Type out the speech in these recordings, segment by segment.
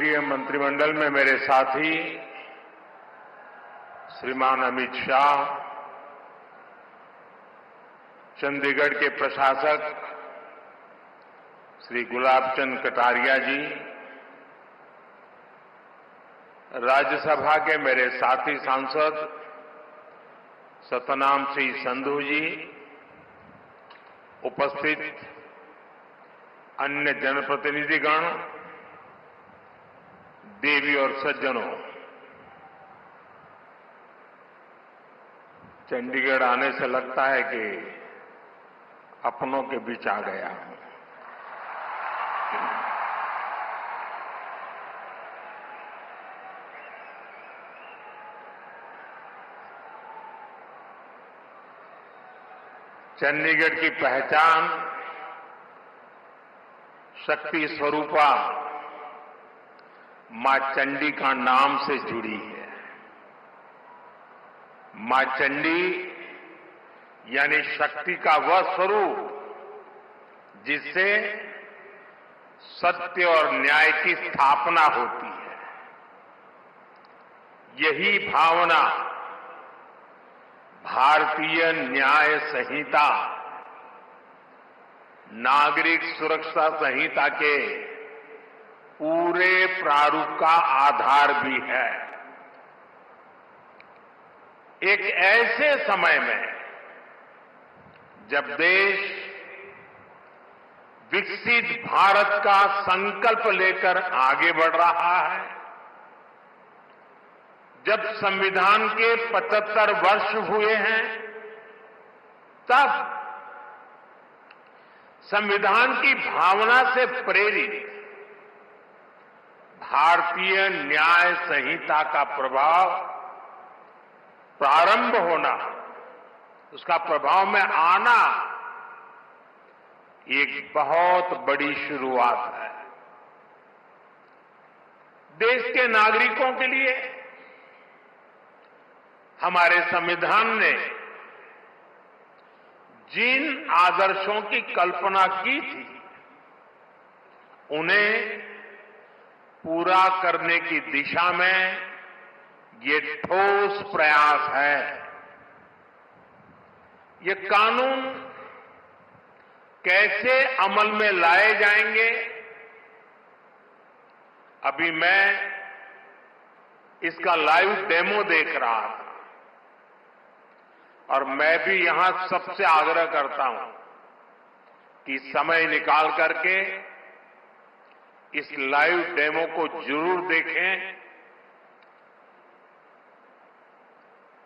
केंद्रीय मंत्रिमंडल में मेरे साथी श्रीमान अमित शाह, चंडीगढ़ के प्रशासक श्री गुलाबचंद कटारिया जी, राज्यसभा के मेरे साथी सांसद सतनाम सिंह संधू जी, उपस्थित अन्य जनप्रतिनिधिगण, देवी और सज्जनों, चंडीगढ़ आने से लगता है कि अपनों के बीच आ गया हूं। चंडीगढ़ की पहचान शक्ति स्वरूपा मां चंडी का नाम से जुड़ी है। मां चंडी यानी शक्ति का वह स्वरूप जिससे सत्य और न्याय की स्थापना होती है। यही भावना भारतीय न्याय संहिता, नागरिक सुरक्षा संहिता के पूरे प्रारूप का आधार भी है। एक ऐसे समय में जब देश विकसित भारत का संकल्प लेकर आगे बढ़ रहा है, जब संविधान के 75 वर्ष हुए हैं, तब संविधान की भावना से प्रेरित भारतीय न्याय संहिता का प्रभाव प्रारंभ होना, उसका प्रभाव में आना एक बहुत बड़ी शुरुआत है। देश के नागरिकों के लिए हमारे संविधान ने जिन आदर्शों की कल्पना की थी, उन्हें पूरा करने की दिशा में ये ठोस प्रयास है। ये कानून कैसे अमल में लाए जाएंगे, अभी मैं इसका लाइव डेमो देख रहा था और मैं भी यहां सबसे आग्रह करता हूं कि समय निकाल करके इस लाइव डेमो को जरूर देखें।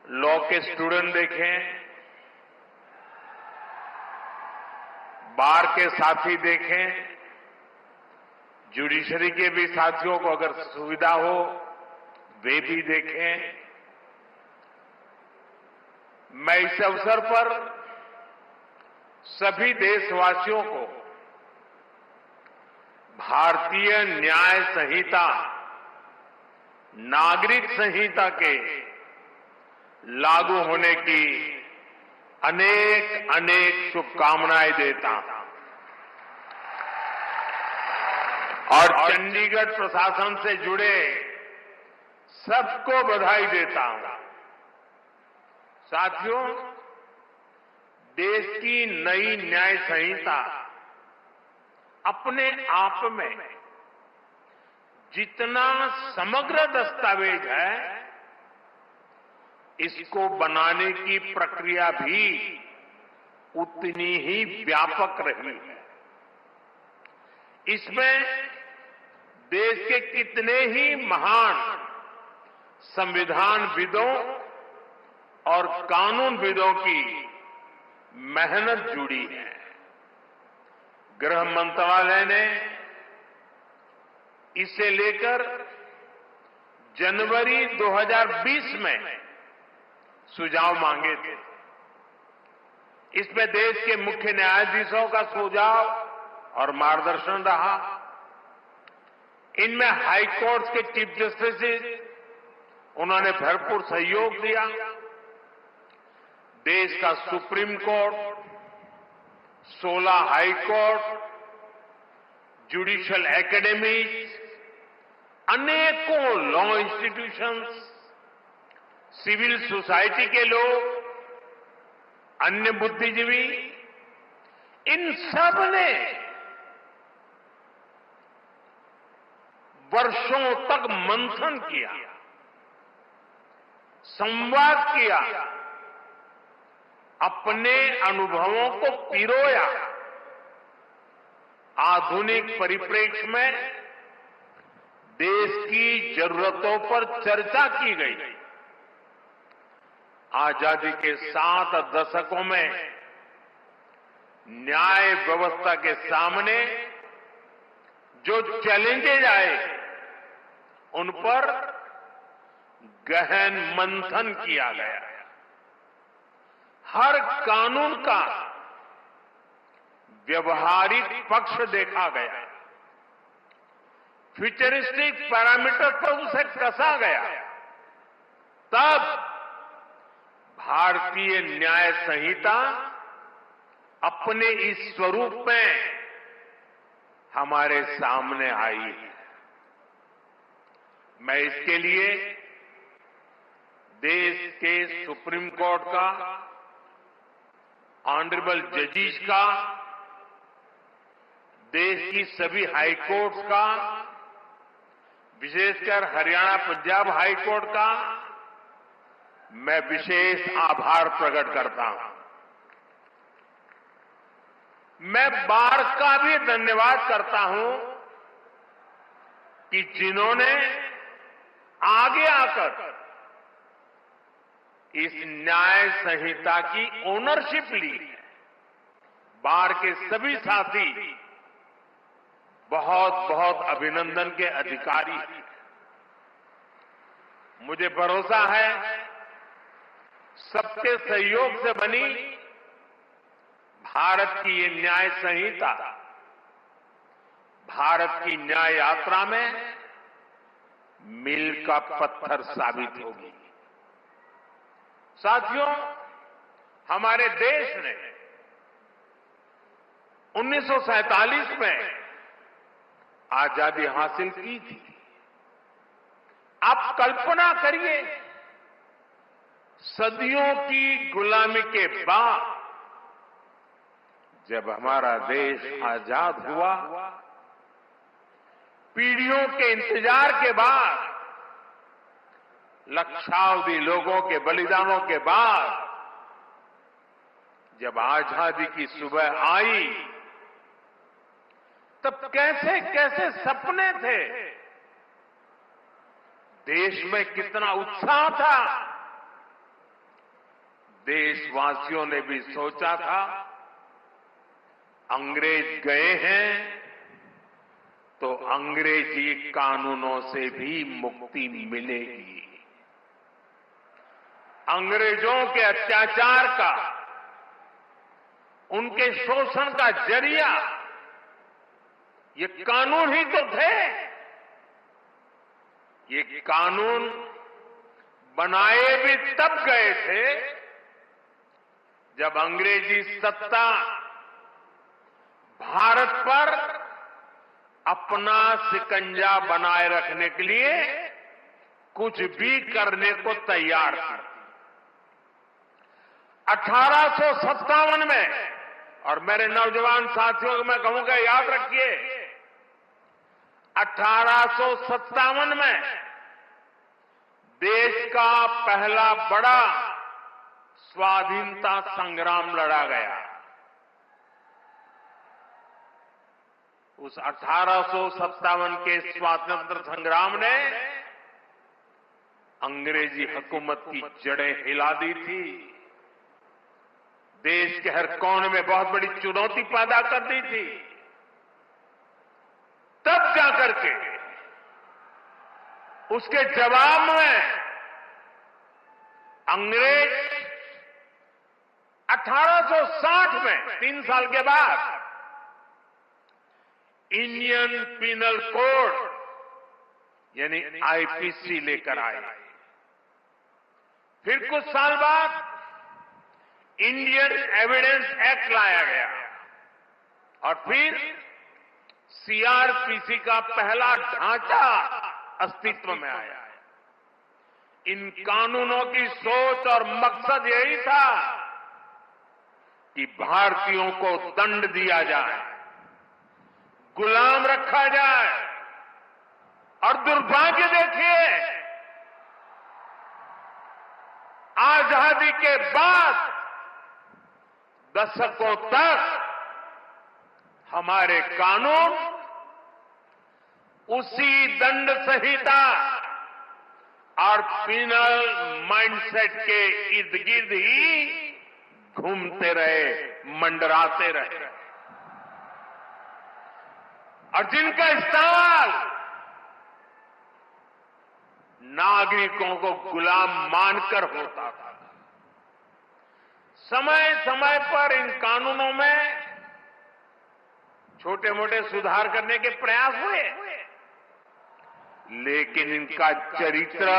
लॉ के स्टूडेंट देखें, बार के साथी देखें, जुडिशरी के भी साथियों को अगर सुविधा हो वे भी देखें। मैं इस अवसर पर सभी देशवासियों को भारतीय न्याय संहिता, नागरिक संहिता के लागू होने की अनेक अनेक शुभकामनाएं देता हूं और चंडीगढ़ प्रशासन से जुड़े सबको बधाई देता हूं। साथियों, देश की नई न्याय संहिता अपने आप में जितना समग्र दस्तावेज है, इसको बनाने की प्रक्रिया भी उतनी ही व्यापक रही है। इसमें देश के कितने ही महान संविधानविदों और कानूनविदों की मेहनत जुड़ी है। गृह मंत्रालय ने इसे लेकर जनवरी 2020 में सुझाव मांगे थे। इसमें देश के मुख्य न्यायाधीशों का सुझाव और मार्गदर्शन रहा। इनमें हाई कोर्ट के चीफ जस्टिस, उन्होंने भरपूर सहयोग दिया। देश का supreme court, 16 high court, judicial academy, अनेकों लॉ इंस्टीट्यूशंस, सिविल सोसाइटी के लोग, अन्य बुद्धिजीवी, इन सब ने वर्षों तक मंथन किया, संवाद किया, अपने अनुभवों को पिरोया। आधुनिक परिप्रेक्ष्य में देश की जरूरतों पर चर्चा की गई। आजादी के 7 दशकों में न्याय व्यवस्था के सामने जो चैलेंजेज आए, उन पर गहन मंथन किया गया। हर कानून का व्यवहारिक पक्ष देखा गया, फ्यूचरिस्टिक पैरामीटर पर उसे कसा गया। तब भारतीय न्याय संहिता अपने इस स्वरूप में हमारे सामने आई है। मैं इसके लिए देश के सुप्रीम कोर्ट का, ऑनरेबल जजेस का, देश की सभी हाई कोर्ट्स का, विशेषकर हरियाणा पंजाब हाई कोर्ट का मैं विशेष आभार प्रकट करता हूं। मैं बार का भी धन्यवाद करता हूं कि जिन्होंने आगे आकर इस न्याय संहिता की ओनरशिप ली। बार के सभी साथी बहुत बहुत अभिनंदन के अधिकारी हैं। मुझे भरोसा है सबके सहयोग से बनी भारत की ये न्याय संहिता भारत की न्याय यात्रा में मील का पत्थर साबित होगी। साथियों, हमारे देश ने 1947 में आजादी हासिल की थी। आप कल्पना करिए, सदियों की गुलामी के बाद जब हमारा देश आजाद हुआ, पीढ़ियों के इंतजार के बाद, लक्षावधि लोगों के बलिदानों के बाद जब आजादी की सुबह आई, तब कैसे कैसे सपने थे, देश में कितना उत्साह था। देशवासियों ने भी सोचा था अंग्रेज गए हैं तो अंग्रेजी कानूनों से भी मुक्ति मिलेगी। अंग्रेजों के अत्याचार का, उनके शोषण का जरिया ये कानून ही तो थे। ये कानून बनाए भी तब गए थे जब अंग्रेजी सत्ता भारत पर अपना शिकंजा बनाए रखने के लिए कुछ भी करने को तैयार थी। 1857 में, और मेरे नौजवान साथियों को मैं कहूंगा याद रखिए, 1857 में देश का पहला बड़ा स्वाधीनता संग्राम लड़ा गया। उस 1857 के स्वातंत्र संग्राम ने अंग्रेजी हुकूमत की जड़ें हिला दी थी। देश के हर कोने में बहुत बड़ी चुनौती पैदा कर दी थी। तब जाकर के उसके जवाब में अंग्रेज 1860 में, 3 साल के बाद, इंडियन पिनल कोड यानी आईपीसी लेकर आए। फिर कुछ साल बाद इंडियन एविडेंस एक्ट लाया गया और फिर सीआरपीसी का पहला ढांचा अस्तित्व में आया। इन कानूनों की सोच और मकसद यही था कि भारतीयों को दंड दिया जाए, गुलाम रखा जाए। और दुर्भाग्य देखिए, आजादी के बाद दशकों तक हमारे कानून उसी दंड संहिता और पिनल माइंडसेट के इर्द गिर्द ही घूमते रहे, मंडराते रहे। और जिनका इस्तेमाल नागरिकों को गुलाम मानकर होता था। समय समय पर इन कानूनों में छोटे मोटे सुधार करने के प्रयास हुए, लेकिन इनका चरित्र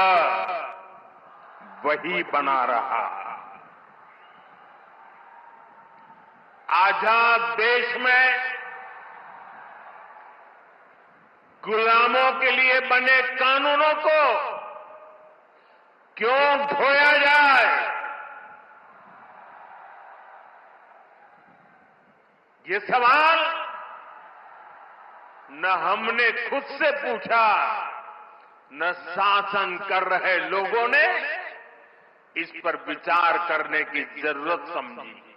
वही बना रहा। आजाद देश में गुलामों के लिए बने कानूनों को क्यों ढोया जाए, ये सवाल न हमने खुद से पूछा, न शासन कर रहे लोगों ने इस पर विचार करने की जरूरत समझी।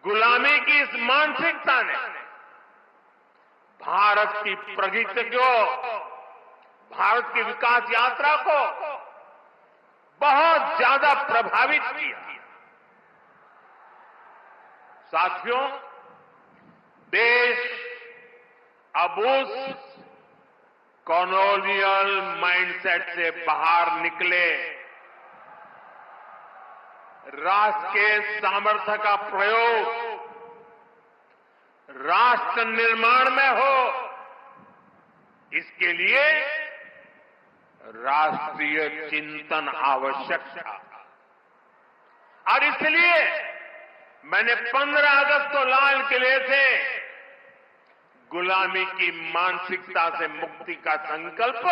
गुलामी की इस मानसिकता ने भारत की प्रगति को, भारत की विकास यात्रा को बहुत ज्यादा प्रभावित किया। साथियों, देश अब उस कॉलोनियल माइंडसेट से बाहर निकले, राष्ट्र के सामर्थ्य का प्रयोग राष्ट्र निर्माण में हो, इसके लिए राष्ट्रीय चिंतन आवश्यक था। और इसलिए मैंने 15 अगस्त को लाल किले से गुलामी की मानसिकता से मुक्ति का संकल्प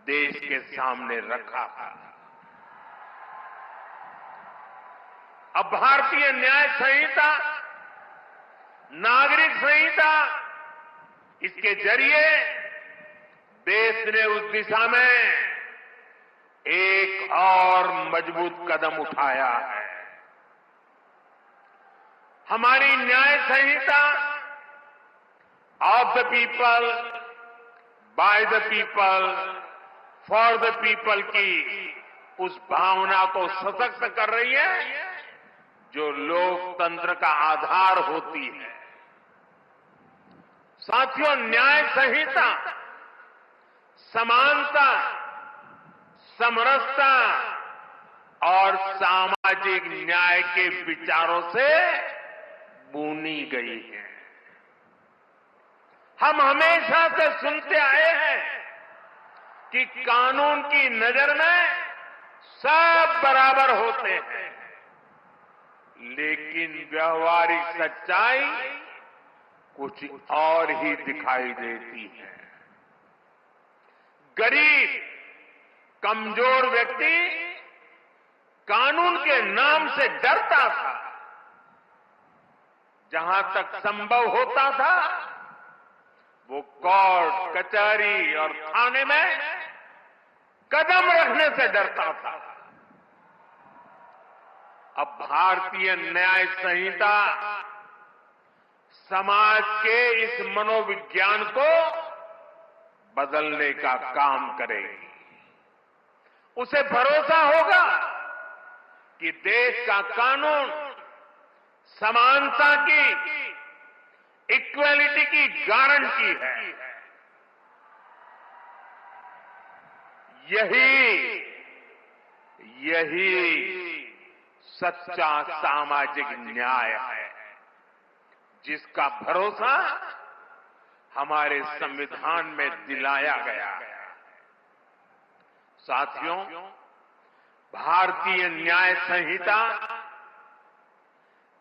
देश के सामने रखा था। अब भारतीय न्याय संहिता, नागरिक संहिता, इसके जरिए देश ने उस दिशा में एक और मजबूत कदम उठाया है। हमारी न्याय संहिता of the people, by the people, for the people की उस भावना को सशक्त कर रही है जो लोकतंत्र का आधार होती है। साथियों, न्याय संहिता समानता, समरसता और सामाजिक न्याय के विचारों से बुनी गई है। हम हमेशा से सुनते आए हैं कि कानून की नजर में सब बराबर होते हैं, लेकिन व्यवहारिक सच्चाई कुछ और ही दिखाई देती है। गरीब, कमजोर व्यक्ति कानून के नाम से डरता था। जहां तक संभव होता था वो कोर्ट, कचहरी और थाने में कदम रखने से डरता था। अब भारतीय न्याय संहिता समाज के इस मनोविज्ञान को बदलने का काम करेगी। उसे भरोसा होगा कि देश का कानून समानता की, इक्वालिटी की गारंटी है। यही सच्चा सामाजिक न्याय है, जिसका भरोसा हमारे संविधान में दिलाया गया है। साथियों, भारतीय न्याय संहिता,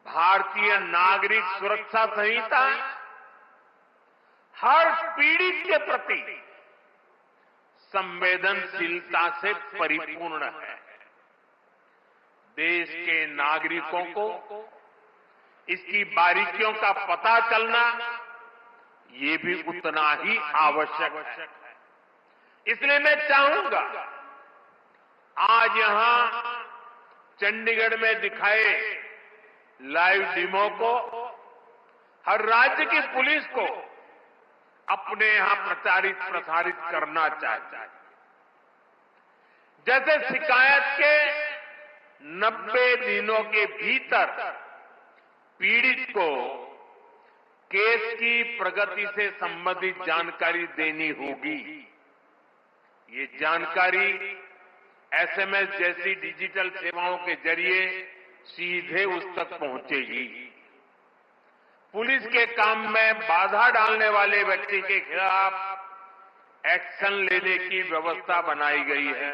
भारतीय नागरिक सुरक्षा संहिता हर पीड़ित के प्रति संवेदनशीलता से परिपूर्ण है। देश के नागरिकों को इसकी बारीकियों का पता चलना ये भी उतना ही आवश्यक है। इसलिए मैं चाहूंगा आज यहां चंडीगढ़ में दिखाए लाइव डेमो को हर राज्य की पुलिस को अपने यहां प्रचारित प्रसारित करना चाहिए। जैसे शिकायत के 90 दिनों के भीतर पीड़ित को केस की प्रगति से संबंधित जानकारी देनी होगी। ये जानकारी एसएमएस जैसी डिजिटल सेवाओं के जरिए सीधे उस तक पहुंचेगी। पुलिस के काम में बाधा डालने वाले व्यक्ति के खिलाफ एक्शन लेने की व्यवस्था बनाई गई है।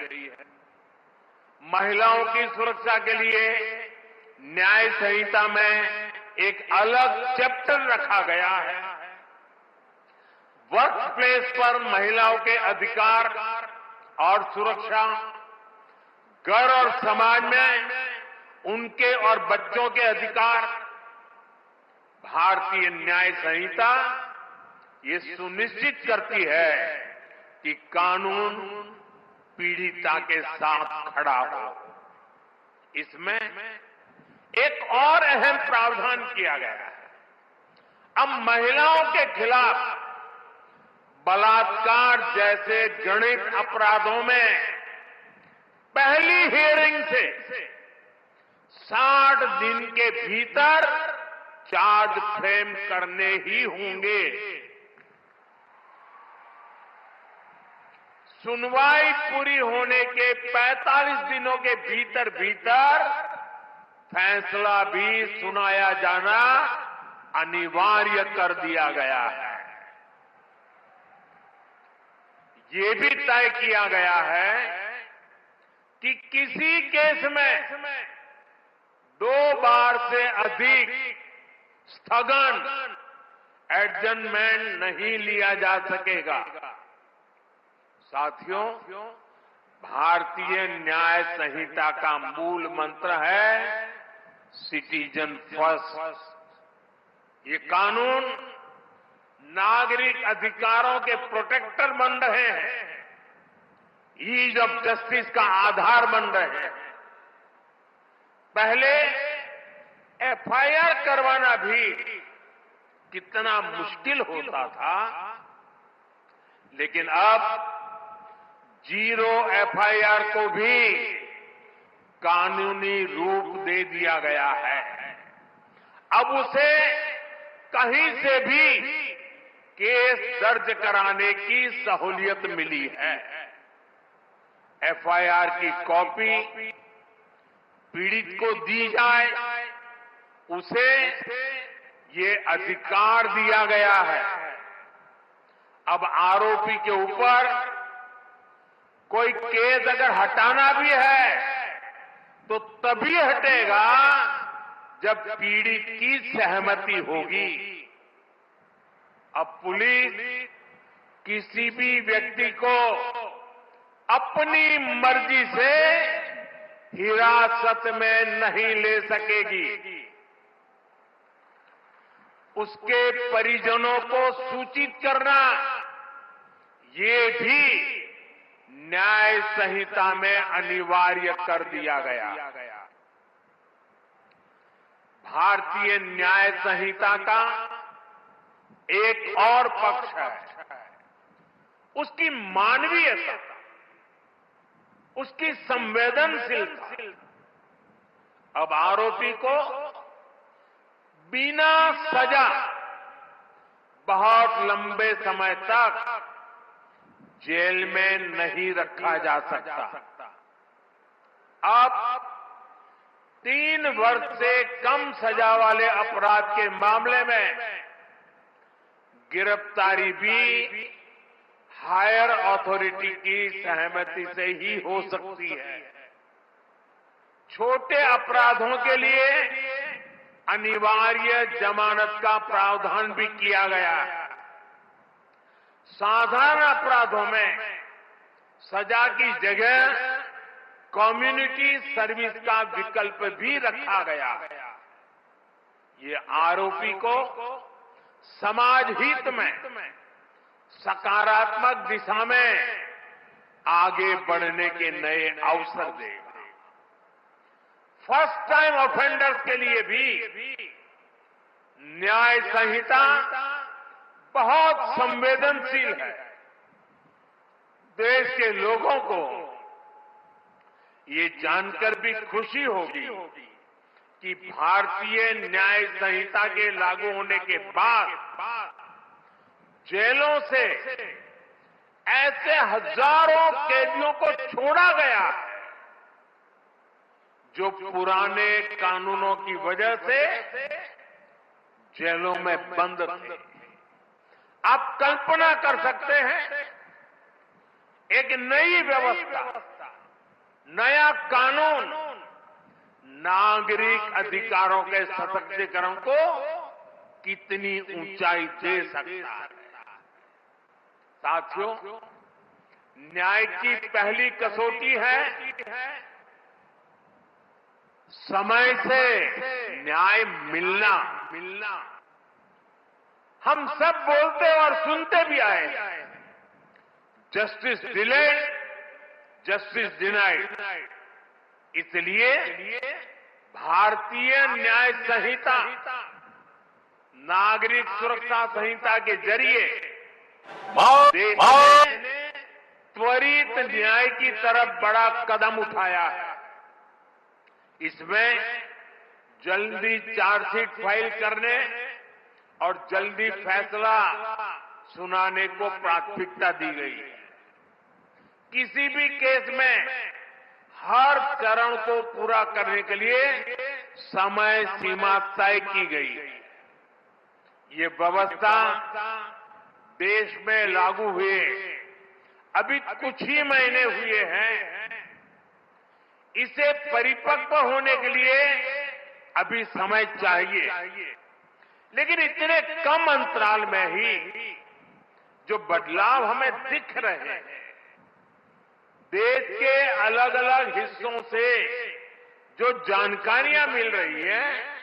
महिलाओं की सुरक्षा के लिए न्याय संहिता में एक अलग चैप्टर रखा गया है। वर्क प्लेस पर महिलाओं के अधिकार और सुरक्षा, घर और समाज में उनके और बच्चों के अधिकार, भारतीय न्याय संहिता ये सुनिश्चित करती है कि कानून पीड़िता के साथ खड़ा हो। इसमें एक और अहम प्रावधान किया गया है। अब महिलाओं के खिलाफ बलात्कार जैसे घृणित अपराधों में पहली हियरिंग से 60 दिन के भीतर चार्ज फ्रेम करने ही होंगे। सुनवाई पूरी होने के 45 दिनों के भीतर भीतर फैसला भी सुनाया जाना अनिवार्य कर दिया गया है। ये भी तय किया गया है कि किसी केस में 2 बार से अधिक स्थगन एडजमेंट नहीं लिया जा सकेगा। साथियों, भारतीय न्याय संहिता का मूल मंत्र है सिटीजन फर्स्ट। ये कानून नागरिक अधिकारों के प्रोटेक्टर बन रहे हैं, ईज ऑफ जस्टिस का आधार बन रहे हैं। पहले एफआईआर करवाना भी कितना मुश्किल होता था, लेकिन अब जीरो एफआईआर को भी कानूनी रूप दे दिया गया है। अब उसे कहीं से भी केस दर्ज कराने की सहूलियत मिली है। एफआईआर की कॉपी पीड़ित को दी जाए, उसे ये अधिकार दिया गया है। अब आरोपी के ऊपर कोई केस अगर हटाना भी है तो तभी हटेगा जब पीड़ित की सहमति होगी। अब पुलिस किसी भी व्यक्ति को अपनी मर्जी से हिरासत में नहीं ले सकेगी। उसके परिजनों को सूचित करना ये भी न्याय संहिता में अनिवार्य कर दिया गया। भारतीय न्याय संहिता का एक और पक्ष है उसकी मानवीयता, उसकी संवेदनशीलता। अब आरोपी को बिना सजा बहुत लंबे समय तक जेल में नहीं रखा जा सकता। अब 3 वर्ष से कम सजा वाले अपराध के मामले में गिरफ्तारी भी हायर अथॉरिटी की सहमति से ही हो सकती है। छोटे अपराधों के लिए अनिवार्य जमानत का प्रावधान भी किया गया है। साधारण अपराधों में सजा की जगह कम्युनिटी सर्विस का विकल्प भी रखा गया। ये आरोपी को समाज हित में सकारात्मक दिशा में आगे बढ़ने के नए अवसर देगा। फर्स्ट टाइम ऑफेंडर्स के लिए भी न्याय संहिता बहुत संवेदनशील है। देश के लोगों को ये जानकर भी खुशी होगी कि भारतीय न्याय संहिता के लागू होने के बाद जेलों से ऐसे हजारों कैदियों को छोड़ा गया है जो पुराने कानूनों की वजह से जेलों में बंद थे। आप कल्पना कर सकते हैं, एक नई व्यवस्था, नया कानून नागरिक अधिकारों के सशक्तिकरण को कितनी ऊंचाई दे सकता है। साथियों, न्याय की पहली कसौटी है समय से न्याय मिलना। हम सब बोलते और सुनते भी आए, जस्टिस डिलेड, जस्टिस डिनाइड। इसलिए भारतीय न्याय संहिता, नागरिक सुरक्षा संहिता के जरिए देश ने त्वरित न्याय की तरफ बड़ा कदम उठाया है। इसमें जल्दी चार्जशीट फाइल करने और जल्दी फैसला सुनाने को प्राथमिकता दी गई है। किसी भी केस में हर चरण को पूरा करने के लिए समय सीमा तय की गई है। ये व्यवस्था देश में लागू हुए अभी कुछ ही महीने हुए हैं। इसे परिपक्व होने के लिए अभी समय चाहिए, लेकिन इतने कम अंतराल में ही जो बदलाव हमें दिख रहे हैं, देश के अलग अलग हिस्सों से जो जानकारियां मिल रही हैं,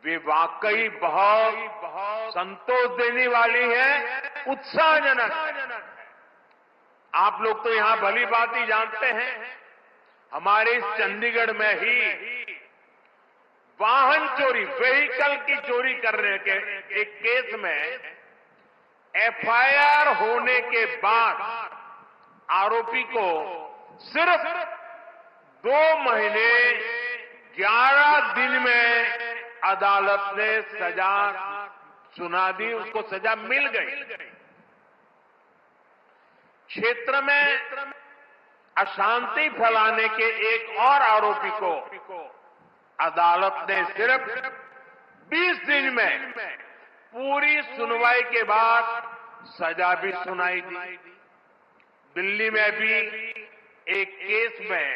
वे वाकई बहुत संतोष देने वाली है, उत्साहजनक है। आप लोग तो यहां भली बात ही जानते हैं, हमारे इस चंडीगढ़ में ही वाहन चोरी, व्हीकल की चोरी करने के एक केस में एफआईआर होने के बाद आरोपी को सिर्फ 2 महीने 11 दिन में अदालत ने सजा सुना दी, उसको सजा मिल गई। क्षेत्र में अशांति फैलाने के एक और आरोपी को अदालत ने सिर्फ 20 दिन में पूरी सुनवाई के बाद सजा भी सुनाई दी। दिल्ली में भी एक केस में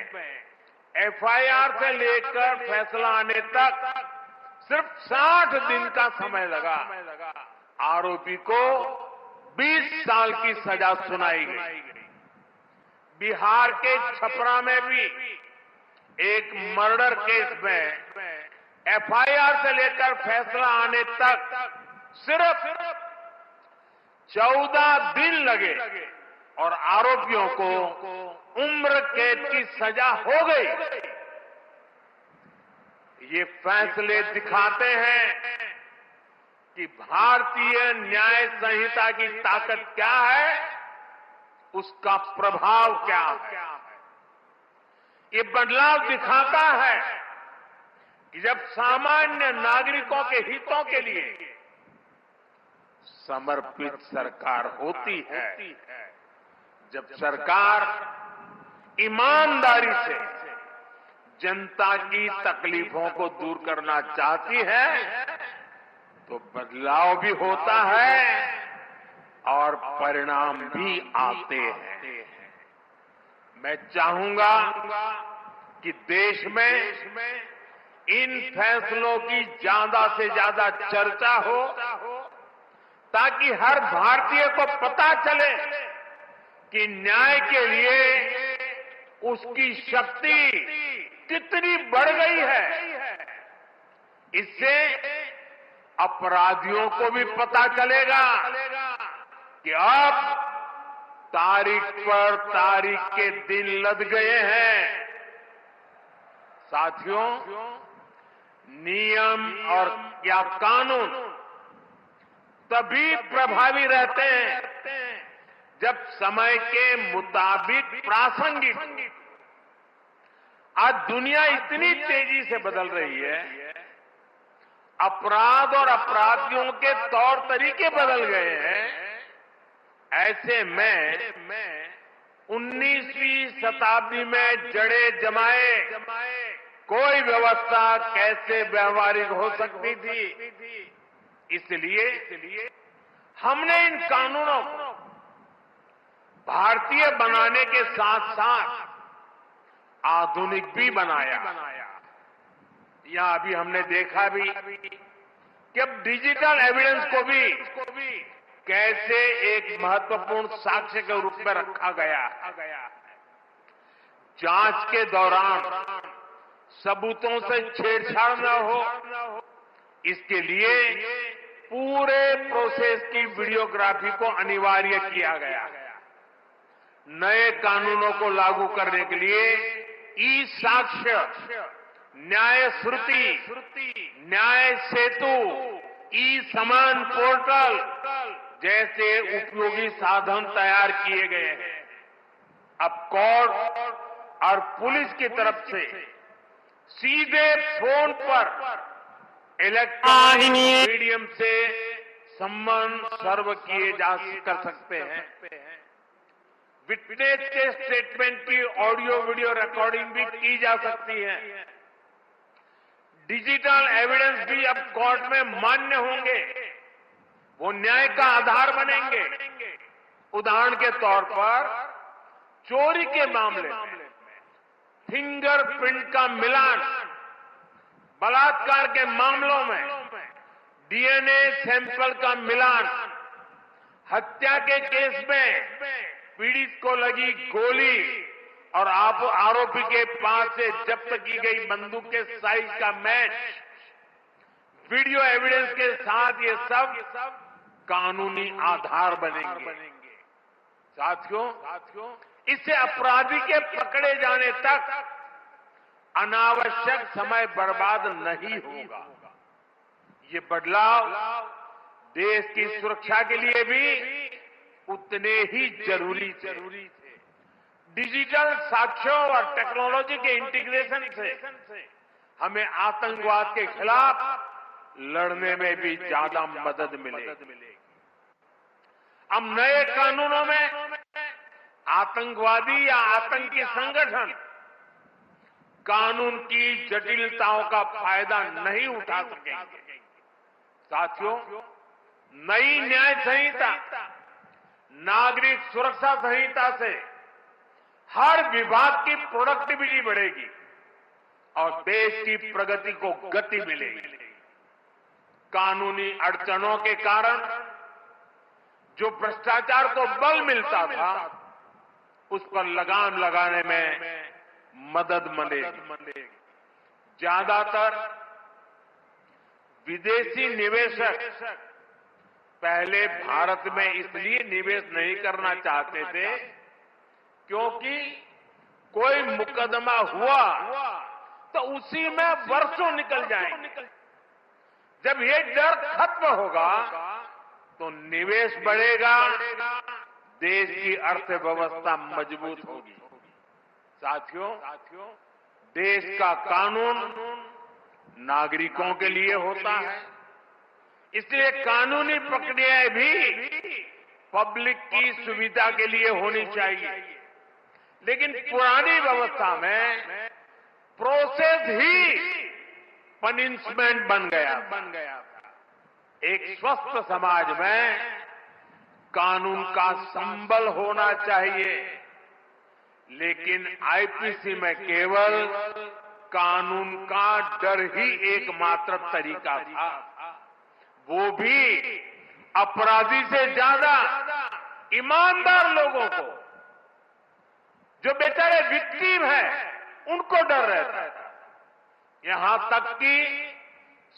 एफआईआर से लेकर फैसला आने तक सिर्फ 60 दिन का समय लगा। आरोपी को 20 साल की सजा सुनाई गई। बिहार के छपरा में भी एक मर्डर केस में एफआईआर से लेकर फैसला आने तक सिर्फ 14 दिन लगे और आरोपियों को उम्र कैद की सजा हो गई। ये फैसले दिखाते हैं कि भारतीय न्याय संहिता की ताकत क्या है, उसका प्रभाव क्या है। ये बदलाव दिखाता है कि जब सामान्य नागरिकों के हितों के लिए समर्पित सरकार होती है, जब सरकार ईमानदारी से जनता की तकलीफों को दूर करना चाहती है, तो बदलाव भी होता है और परिणाम भी आते हैं। मैं चाहूंगा कि देश में इन फैसलों की ज्यादा से ज्यादा चर्चा हो, ताकि हर भारतीय को पता चले कि न्याय के लिए उसकी शक्ति कितनी बढ़ गई है। इससे अपराधियों को भी पता चलेगा कि अब तारीख पर तारीख के दिन लद गए हैं। साथियों, नियम और या कानून तभी प्रभावी रहते हैं जब समय के मुताबिक प्रासंगिक। आज दुनिया इतनी तेजी से बदल रही है, अपराध और अपराधियों के तौर तरीके बदल गए हैं। ऐसे में 19वीं शताब्दी में जड़े जमाए कोई व्यवस्था कैसे व्यवहारिक हो सकती थी। इसलिए हमने इन कानूनों को भारतीय बनाने के साथ साथ आधुनिक भी बनाया। यहां अभी हमने देखा भी कि अब डिजिटल एविडेंस को भी कैसे एक महत्वपूर्ण साक्ष्य के रूप में रखा गया। जांच के दौरान सबूतों से छेड़छाड़ न हो, इसके लिए पूरे प्रोसेस की वीडियोग्राफी को अनिवार्य किया गया। नए कानूनों को लागू करने के लिए ई साक्ष्य, न्याय श्रुति, न्याय सेतु, ई समान पोर्टल जैसे उपयोगी साधन तैयार किए गए हैं। अब कोर्ट और पुलिस की तरफ से सीधे फोन पर इलेक्ट्रॉनिक मीडियम से सम्मन सर्व किए जा कर सकते हैं। विटनेस के स्टेटमेंट की ऑडियो वीडियो रिकॉर्डिंग भी की जा सकती है। डिजिटल एविडेंस भी अब कोर्ट में मान्य होंगे, वो न्याय का आधार बनेंगे। उदाहरण के तौर पर चोरी के मामले में फिंगरप्रिंट का मिलान, बलात्कार के मामलों में डीएनए सैंपल का मिलान, हत्या के केस में पीड़ित को लगी गोली और आरोपी के पास से जब्त की गई बंदूक के साइज का मैच, वीडियो एविडेंस के साथ ये सब कानूनी आधार बनेंगे। साथियों, इससे अपराधी के पकड़े जाने तक अनावश्यक समय बर्बाद नहीं होगा। ये बदलाव देश की सुरक्षा के लिए भी उतने ही जरूरी थे। डिजिटल साक्ष्यों और टेक्नोलॉजी के इंटीग्रेशन से हमें आतंकवाद के खिलाफ लड़ने में भी ज्यादा मदद मिलेगी। अब नए कानूनों में आतंकवादी या आतंकी संगठन कानून की जटिलताओं का फायदा नहीं उठा सकेंगे। साथियों, नई न्याय संहिता, नागरिक सुरक्षा संहिता से हर विभाग की प्रोडक्टिविटी बढ़ेगी और देश की प्रगति को गति मिलेगी। कानूनी अड़चनों के कारण जो भ्रष्टाचार को बल मिलता था, उस पर लगाम लगाने में मदद मिलेगी। ज्यादातर विदेशी निवेशक पहले भारत में इसलिए निवेश नहीं करना चाहते थे क्योंकि कोई मुकदमा हुआ तो उसी में वर्षों निकल जाएंगे। जब ये डर खत्म होगा तो निवेश बढ़ेगा, देश की अर्थव्यवस्था मजबूत होगी। साथियों, देश का कानून नागरिकों के लिए होता है, इसलिए कानूनी प्रक्रियाएं भी पब्लिक की सुविधा के लिए होनी चाहिए। लेकिन पुरानी व्यवस्था में प्रोसेस ही पनिशमेंट बन गया था। एक स्वस्थ समाज में कानून का संबल होना चाहिए, लेकिन आईपीसी में केवल कानून का डर ही एकमात्र तरीका था, वो भी अपराधी से ज्यादा ईमानदार लोगों को, जो बेचारे विक्टिम है, उनको डर रहता है। यहां तक कि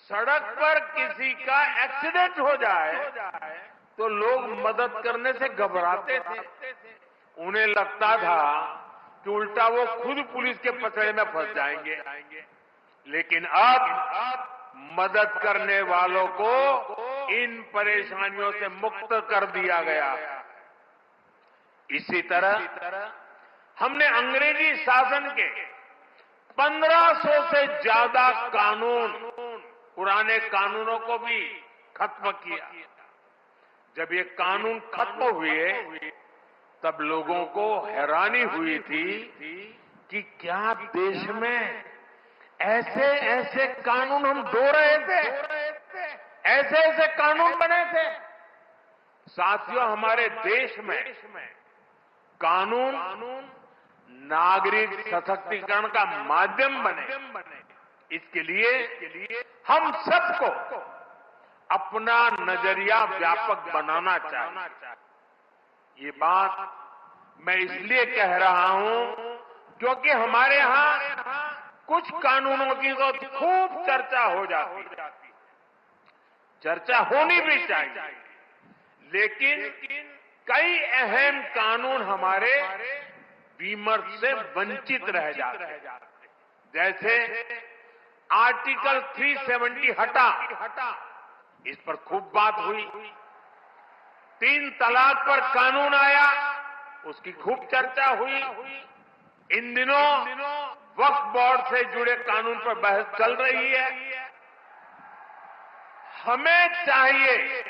सड़क पर किसी का एक्सीडेंट हो जाए तो लोग मदद करने से घबराते थे। उन्हें लगता था कि उल्टा वो खुद पुलिस के पचड़े में फंस जाएंगे। लेकिन अब मदद करने वालों को इन परेशानियों से मुक्त कर दिया गया। इसी तरह हमने अंग्रेजी शासन के 1500 से ज्यादा कानून, पुराने कानूनों को भी खत्म किया। जब ये कानून खत्म हुए तब लोगों को हैरानी हुई थी कि क्या देश में ऐसे ऐसे कानून हम ढो रहे थे, ऐसे ऐसे कानून बने थे। साथियों, हमारे देश में कानून नागरिक सशक्तिकरण का माध्यम बने, इसके लिए हम सबको अपना नजरिया व्यापक बनाना चाहिए। ये बात मैं इसलिए कह रहा हूं क्योंकि हमारे यहां कुछ कानूनों की तो खूब चर्चा हो जाती है, चर्चा होनी भी चाहिए, लेकिन कई अहम कानून हमारे विमर्श से वंचित रह जाते हैं। जैसे आर्टिकल 370 हटा, इस पर खूब बात हुई। 3 तलाक पर कानून आया, उसकी खूब चर्चा हुई। इन दिनों वक्फ बोर्ड से जुड़े कानून पर बहस चल रही है। हमें चाहिए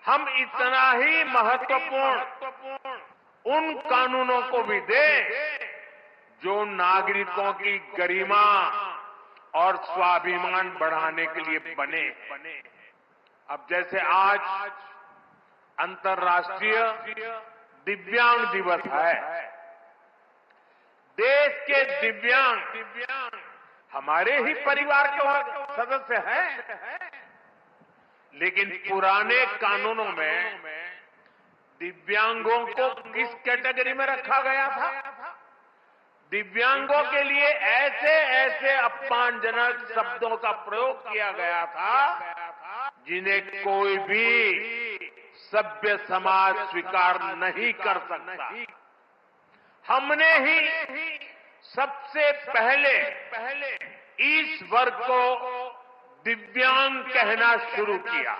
हम इतना ही महत्वपूर्ण उन कानूनों को भी दें जो नागरिकों की गरिमा और स्वाभिमान बढ़ाने के लिए बने। अब जैसे आज अंतर्राष्ट्रीय दिव्यांग दिवस है। देश के दिव्यांग हमारे ही परिवार के सदस्य हैं, लेकिन पुराने कानूनों में दिव्यांगों को किस कैटेगरी में रखा गया था? दिव्यांगों के लिए ऐसे ऐसे अपमानजनक शब्दों का प्रयोग किया गया था जिन्हें कोई भी सभ्य समाज स्वीकार नहीं कर सकता। हमने ही सबसे पहले इस वर्ग को दिव्यांग कहना शुरू किया।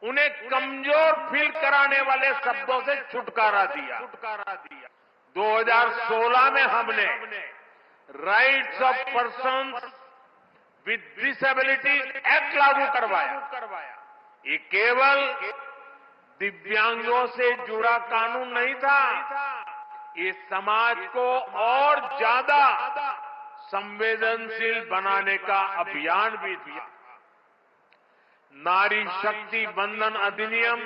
उन्हें कमजोर फील कराने वाले शब्दों से छुटकारा दिया। 2016 में हमने rights of persons with disability act लागू करवाया। ये केवल दिव्यांगों से जुड़ा कानून नहीं था, ये समाज को और ज्यादा संवेदनशील बनाने का अभियान भी था। नारी शक्ति बंधन अधिनियम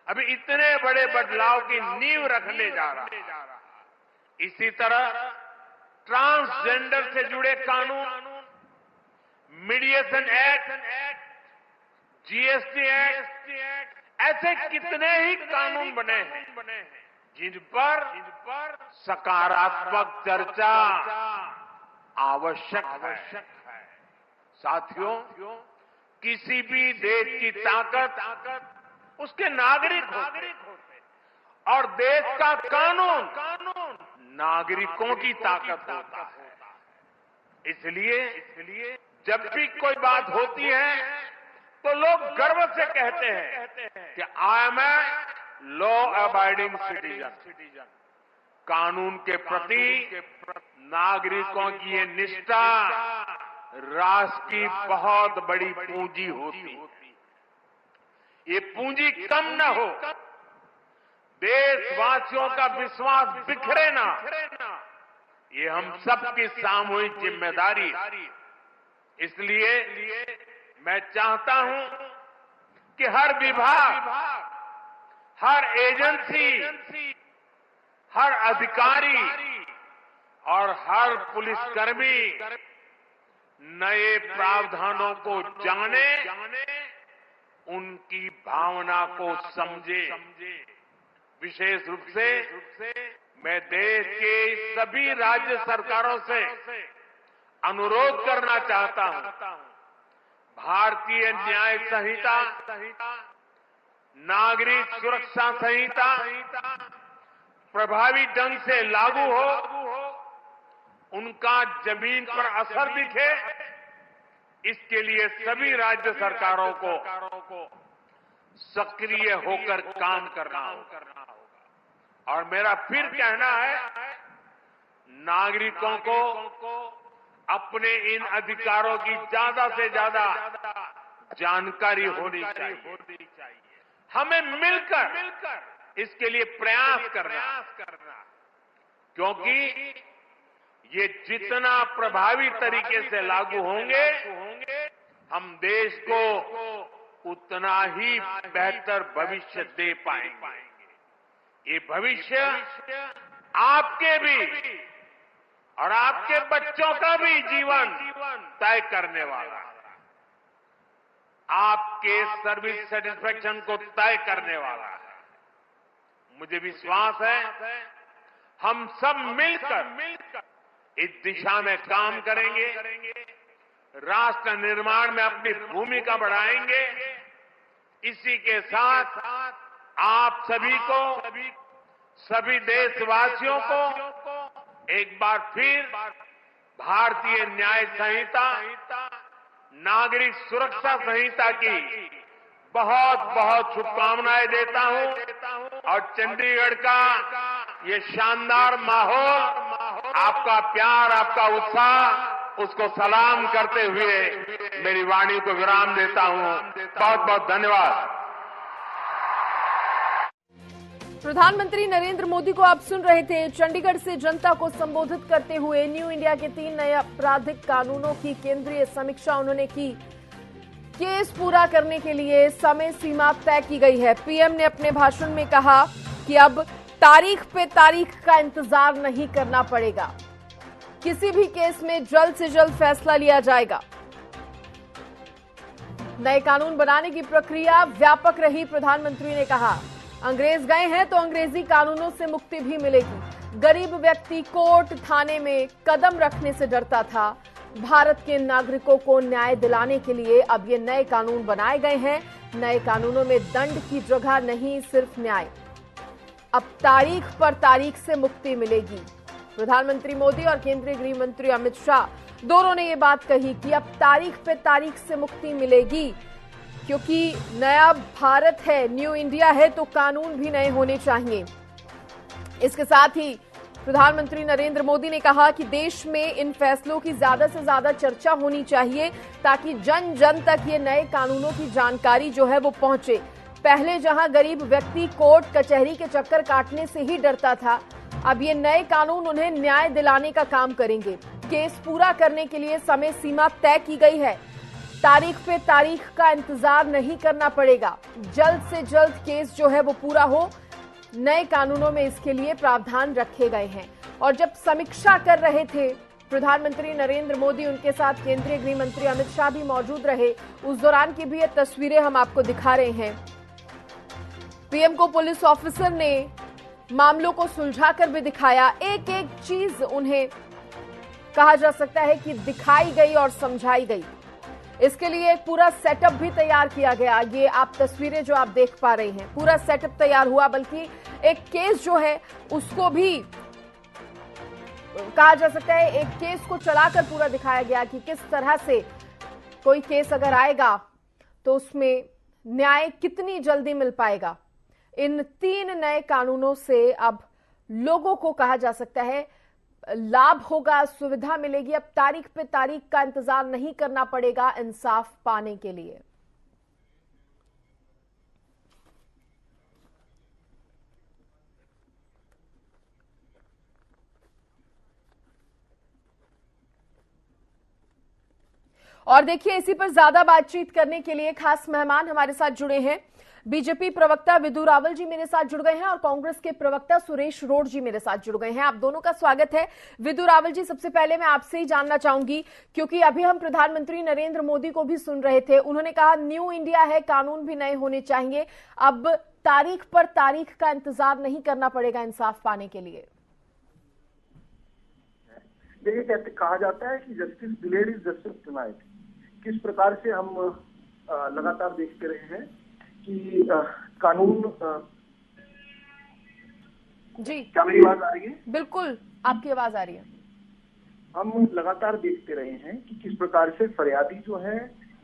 अभी इतने बड़े बदलाव की नींव रखने जा रहा है। इसी तरह ट्रांसजेंडर से जुड़े कानून, मीडिएशन एक्ट, जीएसटी एक्ट, ऐसे कितने ही कानून बने हैं जिन पर सकारात्मक चर्चा आवश्यक है। साथियों, किसी भी देश की ताकत उसके नागरिक होते हैं और देश का कानून नागरिकों की ताकत होता है। इसलिए जब भी कोई बात होती है तो लोग गर्व से कहते हैं कि I am a law abiding citizen. कानून के प्रति नागरिकों की ये निष्ठा राष्ट्र की बहुत बड़ी पूंजी होती है। ये पूंजी कम न हो, देशवासियों का विश्वास बिखरे ना, ये हम सबकी सामूहिक जिम्मेदारी है। इसलिए मैं चाहता हूं कि हर विभाग, हर एजेंसी, हर अधिकारी और हर पुलिसकर्मी नए प्रावधानों को जाने उनकी भावना को समझे। विशेष रूप से मैं देश के सभी राज्य सरकारों से अनुरोध करना चाहता हूं, भारतीय न्याय संहिता, नागरिक सुरक्षा संहिता प्रभावी ढंग से लागू हो, उनका जमीन पर असर दिखे, इसके लिए सभी राज्य सरकारों को सक्रिय होकर काम करना होगा। और मेरा फिर कहना है, नागरिकों को अपने इन अधिकारों की ज्यादा से ज्यादा जानकारी होनी चाहिए। हमें मिलकर इसके लिए प्रयास करना, क्योंकि ये जितना प्रभावी तरीके से लागू होंगे, हम देश को उतना ही बेहतर भविष्य दे पाएंगे। ये भविष्य आपके भी और आपके बच्चों का भी जीवन तय करने वाला है, आपके सर्विस सेटिस्फैक्शन को तय करने वाला है। मुझे विश्वास है हम सब मिलकर इस दिशा में काम करेंगे, राष्ट्र निर्माण में अपनी भूमिका बढ़ाएंगे। इसी के साथ आप सभी को, सभी देशवासियों को एक बार फिर भारतीय न्याय संहिता, नागरिक सुरक्षा संहिता की बहुत बहुत शुभकामनाएं देता हूं। और चंडीगढ़ का ये शानदार माहौल, आपका प्यार, आपका उत्साह, उसको सलाम करते हुए मेरी वाणी को विराम देता हूं। बहुत बहुत धन्यवाद। प्रधानमंत्री नरेंद्र मोदी को आप सुन रहे थे। चंडीगढ़ से जनता को संबोधित करते हुए न्यू इंडिया के 3 नए आपराधिक कानूनों की केंद्रीय समीक्षा उन्होंने की। केस पूरा करने के लिए समय सीमा तय की गई है। पीएम ने अपने भाषण में कहा कि अब तारीख पे तारीख का इंतजार नहीं करना पड़ेगा, किसी भी केस में जल्द से जल्द फैसला लिया जाएगा। नए कानून बनाने की प्रक्रिया व्यापक रही, प्रधानमंत्री ने कहा। अंग्रेज गए हैं तो अंग्रेजी कानूनों से मुक्ति भी मिलेगी। गरीब व्यक्ति कोर्ट थाने में कदम रखने से डरता था। भारत के नागरिकों को न्याय दिलाने के लिए अब ये नए कानून बनाए गए हैं। नए कानूनों में दंड की जगह नहीं, सिर्फ न्याय। अब तारीख पर तारीख से मुक्ति मिलेगी। प्रधानमंत्री मोदी और केंद्रीय गृह मंत्री अमित शाह दोनों ने ये बात कही कि अब तारीख पे तारीख से मुक्ति मिलेगी, क्योंकि नया भारत है, न्यू इंडिया है, तो कानून भी नए होने चाहिए। इसके साथ ही प्रधानमंत्री नरेंद्र मोदी ने कहा कि देश में इन फैसलों की ज्यादा से ज्यादा चर्चा होनी चाहिए, ताकि जन जन तक ये नए कानूनों की जानकारी जो है वो पहुंचे। पहले जहां गरीब व्यक्ति कोर्ट कचहरी के चक्कर काटने से ही डरता था, अब ये नए कानून उन्हें न्याय दिलाने का काम करेंगे। केस पूरा करने के लिए समय सीमा तय की गई है। तारीख पे तारीख का इंतजार नहीं करना पड़ेगा, जल्द से जल्द केस जो है वो पूरा हो। नए कानूनों में इसके लिए प्रावधान रखे गए हैं। और जब समीक्षा कर रहे थे प्रधानमंत्री नरेंद्र मोदी, उनके साथ केंद्रीय गृह मंत्री अमित शाह भी मौजूद रहे। उस दौरान की भी ये तस्वीरें हम आपको दिखा रहे हैं। पीएम को पुलिस ऑफिसर ने मामलों को सुलझाकर भी दिखाया। एक एक चीज उन्हें कहा जा सकता है कि दिखाई गई और समझाई गई। इसके लिए एक पूरा सेटअप भी तैयार किया गया। ये आप तस्वीरें जो आप देख पा रहे हैं, पूरा सेटअप तैयार हुआ, बल्कि एक केस जो है उसको भी कहा जा सकता है, एक केस को चलाकर पूरा दिखाया गया कि किस तरह से कोई केस अगर आएगा तो उसमें न्याय कितनी जल्दी मिल पाएगा। इन 3 नए कानूनों से अब लोगों को कहा जा सकता है लाभ होगा, सुविधा मिलेगी। अब तारीख पे तारीख का इंतजार नहीं करना पड़ेगा इंसाफ पाने के लिए। और देखिए, इसी पर ज्यादा बातचीत करने के लिए खास मेहमान हमारे साथ जुड़े हैं। बीजेपी प्रवक्ता विदु रावल जी मेरे साथ जुड़ गए हैं और कांग्रेस के प्रवक्ता सुरेश रोड जी मेरे साथ जुड़ गए हैं। आप दोनों का स्वागत है। विदु रावल जी, सबसे पहले मैं आपसे ही जानना चाहूंगी, क्योंकि अभी हम प्रधानमंत्री नरेंद्र मोदी को भी सुन रहे थे, उन्होंने कहा न्यू इंडिया है, कानून भी नए होने चाहिए। अब तारीख पर तारीख का इंतजार नहीं करना पड़ेगा इंसाफ पाने के लिए। देखिए, कहा जाता है कि justice delayed is justice denied. किस प्रकार से हम लगातार देखते रहे हैं कि कानून जी, क्या मेरी आवाज आ रही है? बिल्कुल आपकी आवाज आ रही है। हम लगातार देखते रहे हैं कि किस प्रकार से फरियादी जो है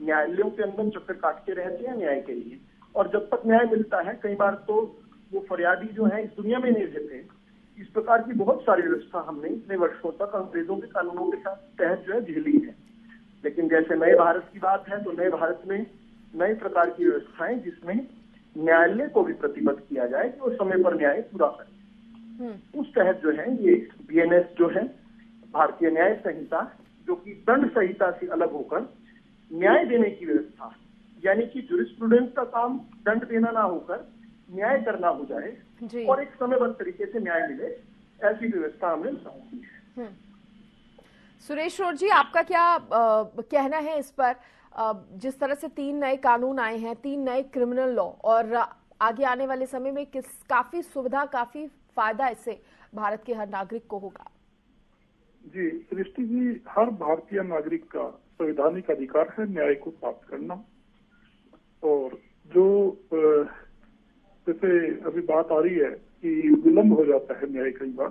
न्यायालयों के अंदर चक्कर काटते रहते हैं न्याय के लिए, और जब तक न्याय मिलता है कई बार तो वो फरियादी जो है इस दुनिया में नहीं रहते। इस प्रकार की बहुत सारी व्यवस्था हमने इतने वर्षों तक अंग्रेजों के कानूनों के साथ तहत जो है झेली है। लेकिन जैसे नए भारत की बात है तो नए भारत में नए प्रकार की व्यवस्थाएं जिसमें न्यायालय को भी प्रतिबद्ध किया जाए कि वो समय पर न्याय पूरा करे। उस तहत जो है ये BNS जो है भारतीय न्याय संहिता, जो कि दंड संहिता से अलग होकर न्याय देने की व्यवस्था, यानी कि जूरिस्प्रूडेंस का काम दंड देना ना होकर न्याय करना हो जाए और एक समयबद्ध तरीके से न्याय मिले, ऐसी व्यवस्था हमने बनाई है। सुरेश रोड जी, आपका क्या कहना है इस पर? जिस तरह से 3 नए कानून आए हैं, 3 नए क्रिमिनल लॉ, और आगे आने वाले समय में काफी सुविधा, काफी फायदा इससे भारत के हर नागरिक को होगा। जी सृष्टि जी, हर भारतीय नागरिक का संवैधानिक अधिकार है न्याय को प्राप्त करना। और जो जैसे अभी बात आ रही है कि विलंब हो जाता है न्याय कई बार,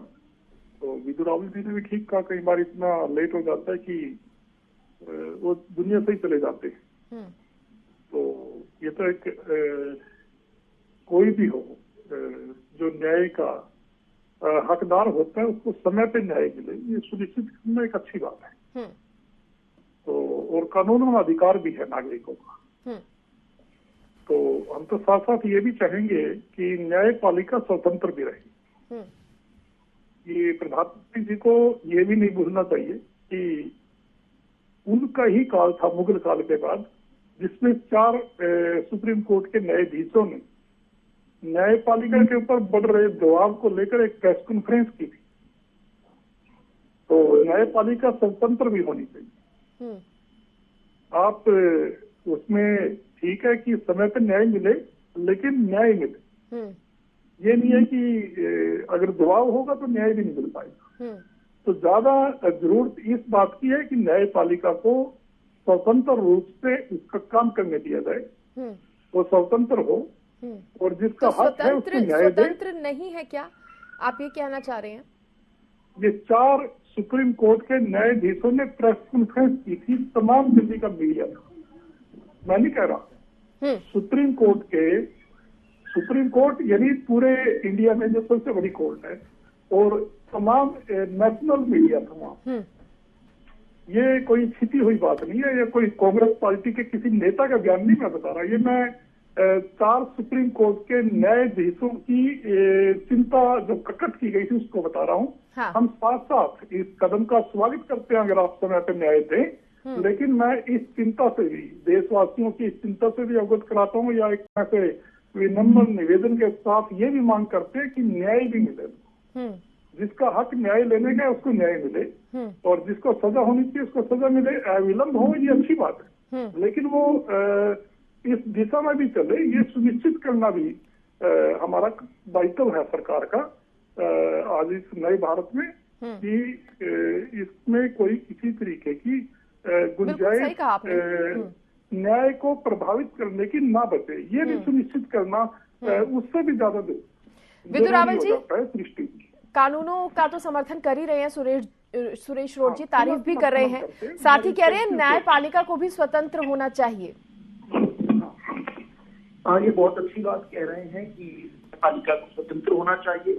तो विदु रावल जी ने भी ठीक कहा, कई बार इतना लेट हो जाता है कि वो दुनिया से ही चले जाते हैं। तो ये तो एक कोई भी हो जो न्याय का हकदार होता है उसको समय पे न्याय मिले, ये सुनिश्चित करना एक अच्छी बात है। तो और कानून में अधिकार भी है नागरिकों का। तो हम तो साथ साथ ये भी चाहेंगे कि न्यायपालिका स्वतंत्र भी रहे। ये प्रधानमंत्री जी को ये भी नहीं भूलना चाहिए कि उनका ही काल था मुगल काल के बाद, जिसमें 4 सुप्रीम कोर्ट के न्यायाधीशों ने न्यायपालिका के ऊपर बढ़ रहे दबाव को लेकर एक प्रेस कॉन्फ्रेंस की थी। तो न्यायपालिका स्वतंत्र भी होनी चाहिए। आप उसमें ठीक है कि समय पर न्याय मिले, लेकिन न्याय मिले। ये नहीं है कि अगर दबाव होगा तो न्याय भी नहीं मिल पाएगा। तो ज्यादा जरूरत इस बात की है कि न्यायपालिका को स्वतंत्र रूप से उसका काम करने दिया जाए, वो स्वतंत्र हो और जिसका तो हक है उसको न्याय दे। स्वतंत्र नहीं है क्या, आप ये कहना चाह रहे हैं? ये 4 सुप्रीम कोर्ट के न्यायाधीशों ने प्रेस कॉन्फ्रेंस की थी, तमाम दिल्ली का मीडिया था, मैं नहीं कह रहा। सुप्रीम कोर्ट यानी पूरे इंडिया में जो सबसे बड़ी कोर्ट है, और तमाम नेशनल मीडिया तमाम। ये कोई छिपी हुई बात नहीं है, ये कोई कांग्रेस पार्टी के किसी नेता का बयान नहीं मैं बता रहा। ये मैं 4 सुप्रीम कोर्ट के न्यायाधीशों की चिंता जो प्रकट की गई थी उसको बता रहा हूँ। हाँ। हम साथ साथ इस कदम का स्वागत करते हैं अगर आप समय पर न्याय दें, लेकिन मैं इस चिंता से भी, देशवासियों की इस चिंता से भी अवगत कराता हूँ, या एक ऐसे विनम्र निवेदन के साथ ये भी मांग करते हैं कि न्याय भी मिले। जिसका हक न्याय लेने का उसको न्याय मिले, और जिसको सजा होनी चाहिए उसको सजा मिले। विलंब हो ये अच्छी बात है, लेकिन वो इस दिशा में भी चले, ये सुनिश्चित करना भी हमारा दायित्व है सरकार का आज इस नए भारत में, कि इसमें कोई किसी तरीके की गुंजाइश न्याय को प्रभावित करने की ना बचे, ये भी सुनिश्चित करना उससे भी ज्यादा विदु रावल जी सृष्टि। कानूनों का तो समर्थन कर ही रहे हैं, सुरेश रोड जी तारीफ भी कर रहे हैं, साथ ही कह रहे हैं न्यायपालिका को भी स्वतंत्र होना चाहिए। ये बहुत अच्छी बात कह रहे हैं कि न्यायपालिका को स्वतंत्र होना चाहिए,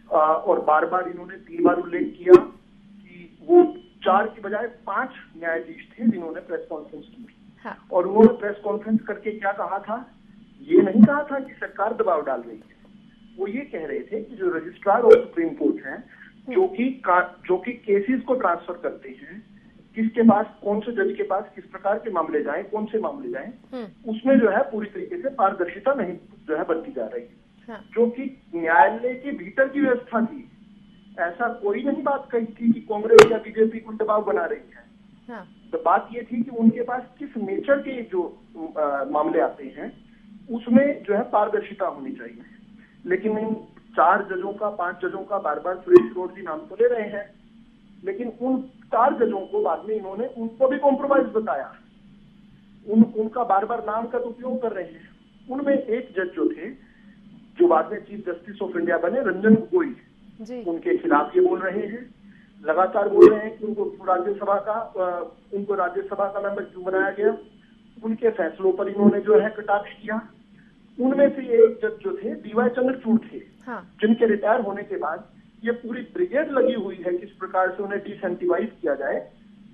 और बार बार इन्होंने 3 बार उल्लेख किया कि वो 4 की बजाय 5 न्यायाधीश थे जिन्होंने प्रेस कॉन्फ्रेंस की। हाँ। और उन्होंने प्रेस कॉन्फ्रेंस करके क्या कहा था? ये नहीं कहा था कि सरकार दबाव डाल रही है, वो ये कह रहे थे कि जो रजिस्ट्रार और सुप्रीम कोर्ट हैं, जो कि केसेस को ट्रांसफर करते हैं, किसके पास, कौन से जज के पास किस प्रकार के मामले जाएं, कौन से मामले जाएं, उसमें जो है पूरी तरीके से पारदर्शिता नहीं जो है बरती जा रही है। जो कि न्यायालय के भीतर की व्यवस्था थी, ऐसा कोई नहीं बात कही थी कि कांग्रेस या बीजेपी को दबाव बना रही है। तो बात ये थी कि उनके पास किस नेचर के जो मामले आते हैं उसमें जो है पारदर्शिता होनी चाहिए। लेकिन इन 4 जजों का, 5 जजों का बार बार सुरेश करोड़ जी नाम तो ले रहे हैं, लेकिन उन 4 जजों को बाद में इन्होंने उनको भी कॉम्प्रोमाइज बताया, उनका बार बार नाम का उपयोग कर रहे हैं। उनमें एक जज जो थे, जो बाद में चीफ जस्टिस ऑफ इंडिया बने, रंजन गोगोई, उनके खिलाफ ये बोल रहे हैं, लगातार बोल रहे हैं कि उनको राज्यसभा का मेंबर क्यों बनाया गया, उनके फैसलों पर इन्होंने जो है कटाक्ष किया। उनमें से एक जज जो थे डीवाई चंद्रचूड़ थे, जिनके रिटायर होने के बाद ये पूरी ब्रिगेड लगी हुई है किस प्रकार से उन्हें डिसेंटिवाइज किया जाए,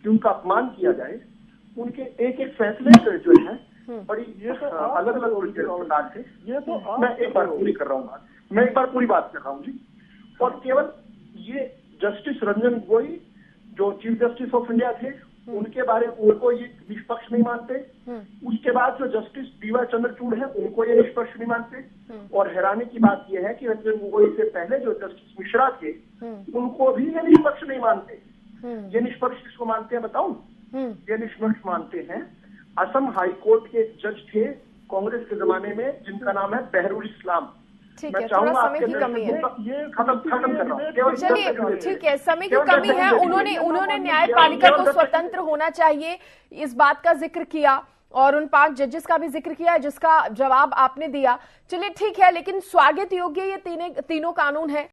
कि उनका अपमान किया जाए। उनके एक एक फैसले जो है बड़ी अलग अलग प्रकार से, ये तो मैं एक बार पूरी कर रहा हूँ बात, मैं एक बार पूरी बात कर रहा हूँ जी। और केवल ये जस्टिस रंजन गोगोई जो चीफ जस्टिस ऑफ इंडिया थे, उनके बारे में उनको ये निष्पक्ष नहीं मानते। उसके बाद जो जस्टिस डीवाई चंद्रचूड़ है, उनको ये निष्पक्ष नहीं मानते। और हैरानी की बात यह है कि रंजन गोगोई से पहले जो जस्टिस मिश्रा थे, उनको भी ये निष्पक्ष नहीं मानते। ये निष्पक्ष किसको मानते हैं बताऊं? ये निष्पक्ष मानते हैं असम हाईकोर्ट के जज थे कांग्रेस के जमाने में, जिनका नाम है बहरुल इस्लाम। ठीक है, थोड़ा समय की कमी है, खत्म कर रहा हूं। चलिए ठीक है, समय की कमी है। उन्होंने न्यायपालिका को स्वतंत्र होना चाहिए इस बात का जिक्र किया, और उन 5 जजेस का भी जिक्र किया जिसका जवाब आपने दिया। चलिए ठीक है, लेकिन स्वागत योग्य ये तीनों कानून है